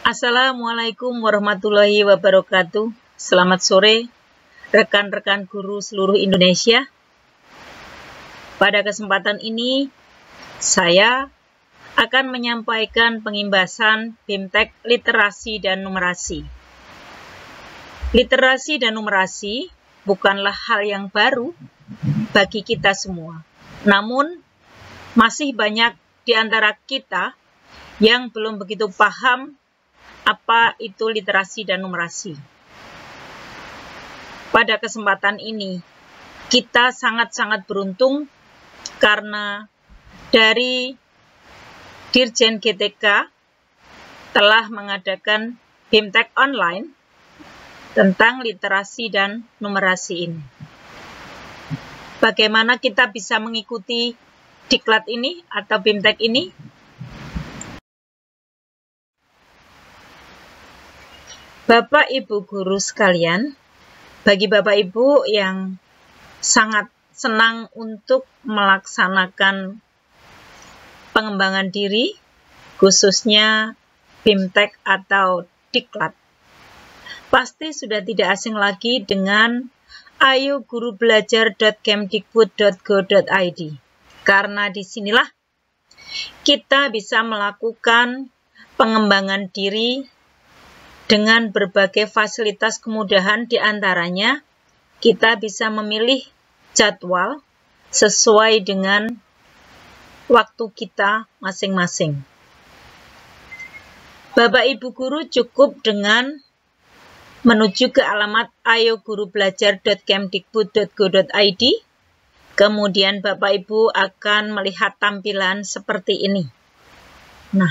Assalamualaikum warahmatullahi wabarakatuh. Selamat sore, rekan-rekan guru seluruh Indonesia. Pada kesempatan ini, saya akan menyampaikan pengimbasan BIMTEK Literasi dan Numerasi. Literasi dan numerasi bukanlah hal yang baru bagi kita semua. Namun, masih banyak di antara kita yang belum begitu paham apa itu literasi dan numerasi. Pada kesempatan ini, kita sangat-sangat beruntung karena dari Dirjen GTK telah mengadakan BIMTEK online tentang literasi dan numerasi ini. Bagaimana kita bisa mengikuti diklat ini atau BIMTEK ini? Bapak Ibu guru sekalian, bagi Bapak Ibu yang sangat senang untuk melaksanakan pengembangan diri, khususnya BIMTEK atau diklat, pasti sudah tidak asing lagi dengan ayogurubelajar.kemdikbud.go.id, karena disinilah kita bisa melakukan pengembangan diri dengan berbagai fasilitas kemudahan. Di antaranya kita bisa memilih jadwal sesuai dengan waktu kita masing-masing. Bapak Ibu guru cukup dengan menuju ke alamat ayogurubelajar.kemdikbud.go.id, kemudian Bapak Ibu akan melihat tampilan seperti ini. Nah,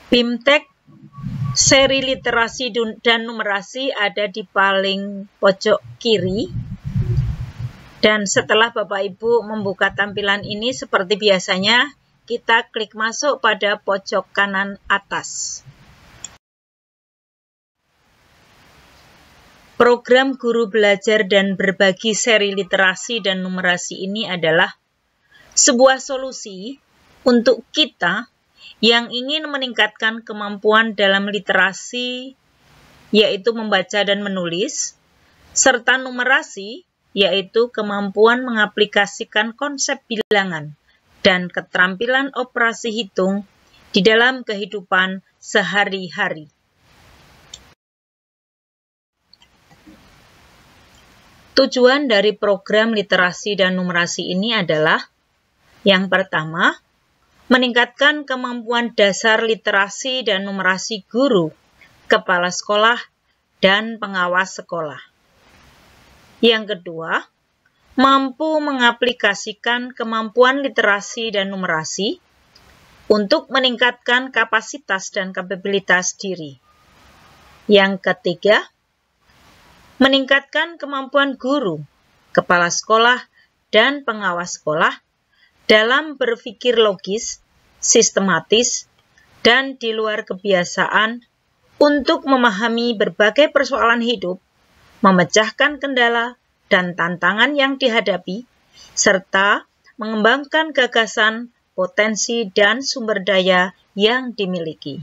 BIMTEK seri literasi dan numerasi ada di paling pojok kiri, dan setelah Bapak Ibu membuka tampilan ini, seperti biasanya kita klik masuk pada pojok kanan atas. Program Guru Belajar dan Berbagi seri literasi dan numerasi ini adalah sebuah solusi untuk kita yang ingin meningkatkan kemampuan dalam literasi, yaitu membaca dan menulis, serta numerasi, yaitu kemampuan mengaplikasikan konsep bilangan dan keterampilan operasi hitung di dalam kehidupan sehari-hari. Tujuan dari program literasi dan numerasi ini adalah, yang pertama, meningkatkan kemampuan dasar literasi dan numerasi guru, kepala sekolah, dan pengawas sekolah. Yang kedua, mampu mengaplikasikan kemampuan literasi dan numerasi untuk meningkatkan kapasitas dan kapabilitas diri. Yang ketiga, meningkatkan kemampuan guru, kepala sekolah, dan pengawas sekolah dalam berpikir logis, sistematis, dan di luar kebiasaan untuk memahami berbagai persoalan hidup, memecahkan kendala dan tantangan yang dihadapi, serta mengembangkan gagasan, potensi, dan sumber daya yang dimiliki.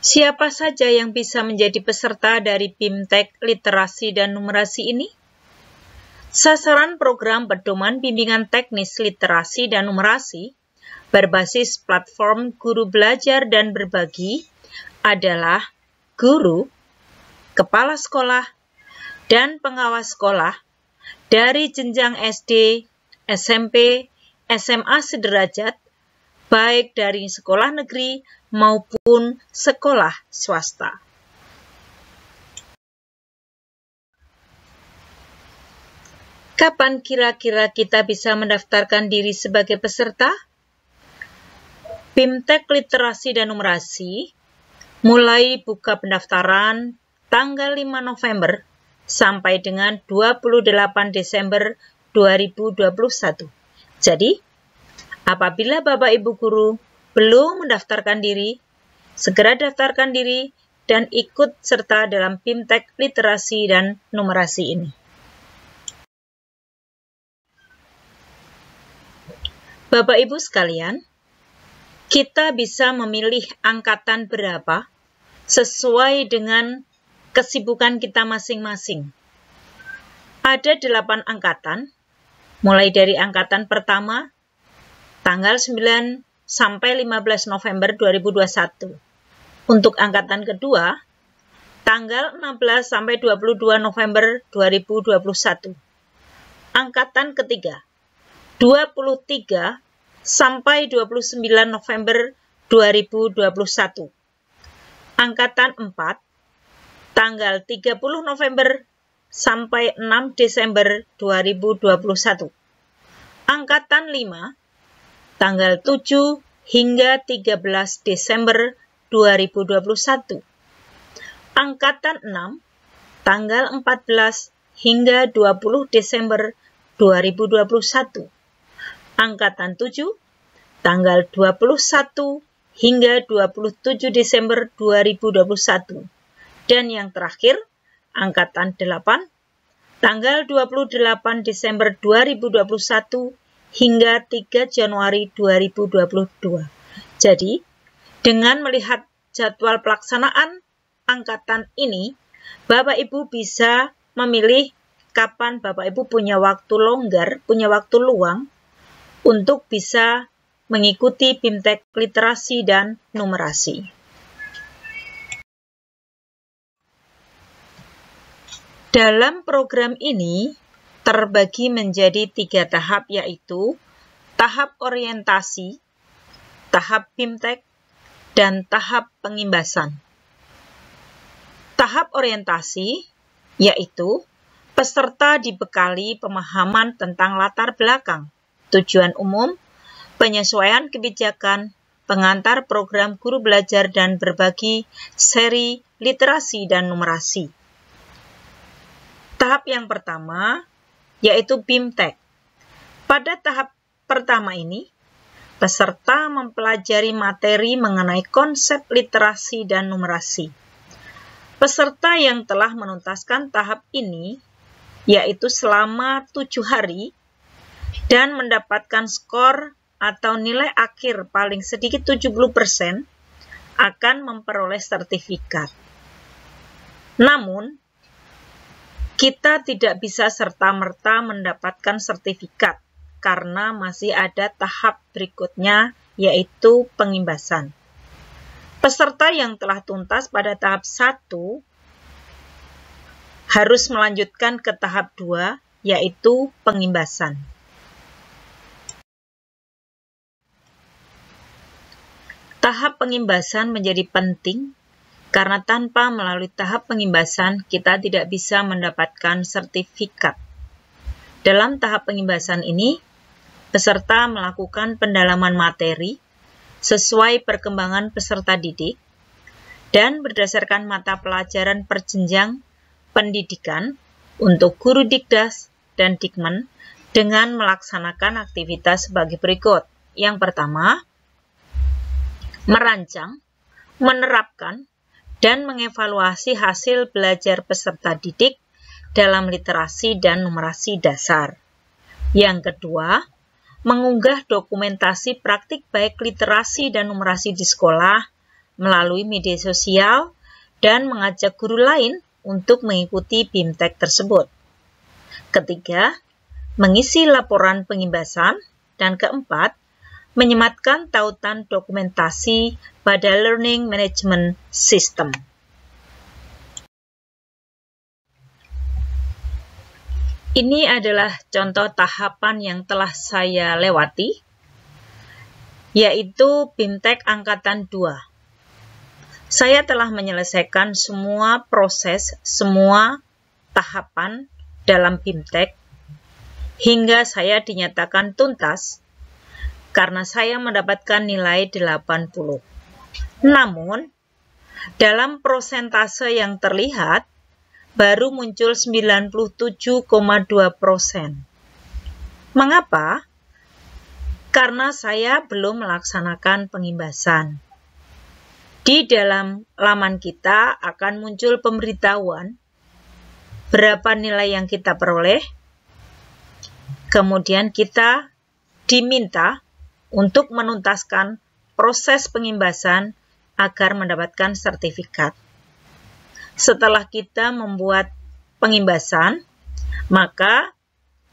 Siapa saja yang bisa menjadi peserta dari BIMTEK Literasi dan Numerasi ini? Sasaran program pedoman bimbingan teknis literasi dan numerasi berbasis platform Guru Belajar dan Berbagi adalah guru, kepala sekolah, dan pengawas sekolah dari jenjang SD, SMP, SMA sederajat, baik dari sekolah negeri maupun sekolah swasta. Kapan kira-kira kita bisa mendaftarkan diri sebagai peserta? BIMTEK Literasi dan Numerasi mulai buka pendaftaran tanggal 5 November sampai dengan 28 Desember 2021. Jadi, apabila Bapak Ibu guru belum mendaftarkan diri, segera daftarkan diri dan ikut serta dalam BIMTEK Literasi dan Numerasi ini. Bapak Ibu sekalian, kita bisa memilih angkatan berapa sesuai dengan kesibukan kita masing-masing. Ada 8 angkatan, mulai dari angkatan pertama, tanggal 9 sampai 15 November 2021. Untuk angkatan kedua, tanggal 16 sampai 22 November 2021. Angkatan ketiga, 23 sampai 29 November 2021. Angkatan 4, tanggal 30 November sampai 6 Desember 2021. Angkatan 5, tanggal 7 hingga 13 Desember 2021. Angkatan 6, tanggal 14 hingga 20 Desember 2021. Angkatan 7, tanggal 21 hingga 27 Desember 2021. Dan yang terakhir, Angkatan 8, tanggal 28 Desember 2021 hingga 3 Januari 2022. Jadi, dengan melihat jadwal pelaksanaan angkatan ini, Bapak Ibu bisa memilih kapan Bapak Ibu punya waktu longgar, punya waktu luang, untuk bisa mengikuti BIMTEK Literasi dan Numerasi. Dalam program ini terbagi menjadi 3 tahap, yaitu tahap orientasi, tahap BIMTEK, dan tahap pengimbasan. Tahap orientasi yaitu peserta dibekali pemahaman tentang latar belakang, tujuan umum, penyesuaian kebijakan, pengantar program guru belajar, dan berbagi seri literasi dan numerasi. Tahap yang pertama yaitu BIMTEK. Pada tahap pertama ini, peserta mempelajari materi mengenai konsep literasi dan numerasi. Peserta yang telah menuntaskan tahap ini, yaitu selama 7 hari, dan mendapatkan skor atau nilai akhir paling sedikit 70%, akan memperoleh sertifikat. Namun, kita tidak bisa serta-merta mendapatkan sertifikat, karena masih ada tahap berikutnya, yaitu pengimbasan. Peserta yang telah tuntas pada tahap 1 harus melanjutkan ke tahap 2, yaitu pengimbasan. Tahap pengimbasan menjadi penting karena tanpa melalui tahap pengimbasan kita tidak bisa mendapatkan sertifikat. Dalam tahap pengimbasan ini, peserta melakukan pendalaman materi sesuai perkembangan peserta didik dan berdasarkan mata pelajaran perjenjang pendidikan untuk guru Dikdas dan Dikmen dengan melaksanakan aktivitas sebagai berikut. Yang pertama, merancang, menerapkan, dan mengevaluasi hasil belajar peserta didik dalam literasi dan numerasi dasar. Yang kedua, mengunggah dokumentasi praktik baik literasi dan numerasi di sekolah melalui media sosial dan mengajak guru lain untuk mengikuti BIMTEK tersebut. Ketiga, mengisi laporan pengimbasan. Dan keempat, menyematkan tautan dokumentasi pada Learning Management System. Ini adalah contoh tahapan yang telah saya lewati, yaitu BIMTEK Angkatan 2. Saya telah menyelesaikan semua proses, semua tahapan dalam BIMTEK, hingga saya dinyatakan tuntas, karena saya mendapatkan nilai 80. Namun, dalam persentase yang terlihat, baru muncul 97,2%. Mengapa? Karena saya belum melaksanakan pengimbasan. Di dalam laman kita akan muncul pemberitahuan berapa nilai yang kita peroleh, kemudian kita diminta untuk menuntaskan proses pengimbasan agar mendapatkan sertifikat. Setelah kita membuat pengimbasan, maka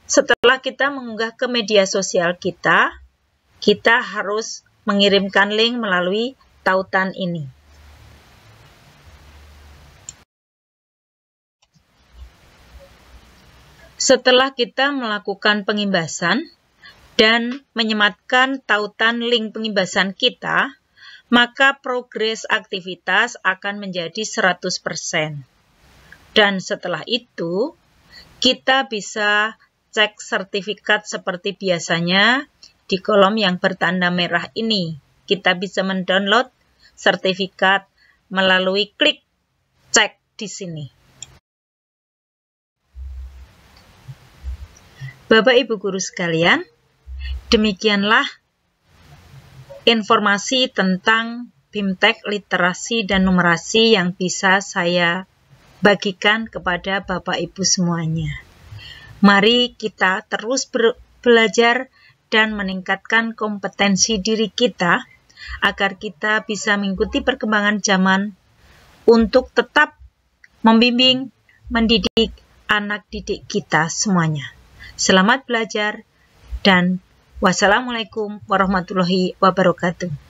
setelah kita mengunggah ke media sosial kita harus mengirimkan link melalui tautan ini. Setelah kita melakukan pengimbasan dan menyematkan tautan link pengimbasan kita, maka progres aktivitas akan menjadi 100%. Dan setelah itu, kita bisa cek sertifikat seperti biasanya di kolom yang bertanda merah ini. Kita bisa mendownload sertifikat melalui klik cek di sini. Bapak Ibu guru sekalian, demikianlah informasi tentang BIMTEK literasi dan numerasi yang bisa saya bagikan kepada Bapak Ibu semuanya. Mari kita terus belajar dan meningkatkan kompetensi diri kita agar kita bisa mengikuti perkembangan zaman untuk tetap membimbing, mendidik anak didik kita semuanya. Selamat belajar dan wassalamualaikum warahmatullahi wabarakatuh.